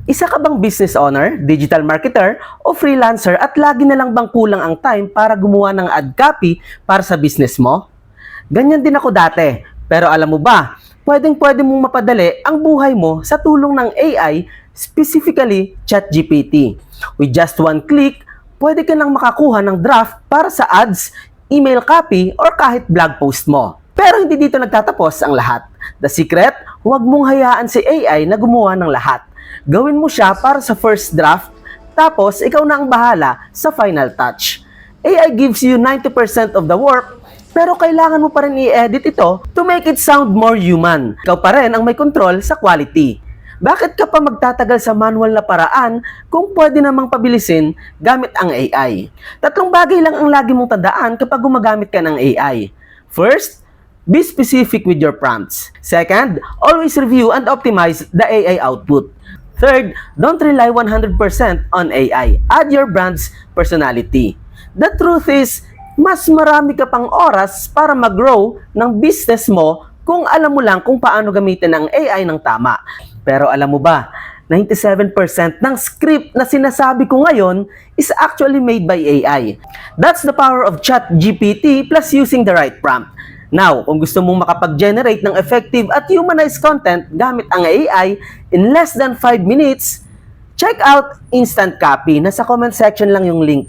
Isa ka bang business owner, digital marketer, o freelancer at lagi na lang bang kulang ang time para gumawa ng ad copy para sa business mo? Ganyan din ako dati. Pero alam mo ba, pwedeng-pwede mong mapadali ang buhay mo sa tulong ng AI, specifically ChatGPT. With just one click, pwede ka nang makakuha ng draft para sa ads, email copy, or kahit blog post mo. Pero hindi dito nagtatapos ang lahat. The secret, huwag mong hayaan si AI na gumawa ng lahat. Gawin mo siya para sa first draft, tapos ikaw na ang bahala sa final touch. AI gives you 90% of the work, pero kailangan mo pa rin i-edit ito to make it sound more human. Ikaw pa rin ang may control sa quality. Bakit ka pa magtatagal sa manual na paraan kung pwede namang pabilisin gamit ang AI? Tatlong bagay lang ang lagi mong tandaan kapag gumagamit ka ng AI. First, be specific with your prompts. Second, always review and optimize the AI output. Third, don't rely 100% on AI. Add your brand's personality. The truth is, mas marami ka pang oras para mag-grow ng business mo kung alam mo lang kung paano gamitin ang AI ng tama. Pero alam mo ba, 97% ng script na sinasabi ko ngayon is actually made by AI. That's the power of ChatGPT plus using the right prompt. Now, kung gusto mong makapag-generate ng effective at humanized content gamit ang AI in less than 5 minutes, check out Instant Copy. Nasa comment section lang yung link.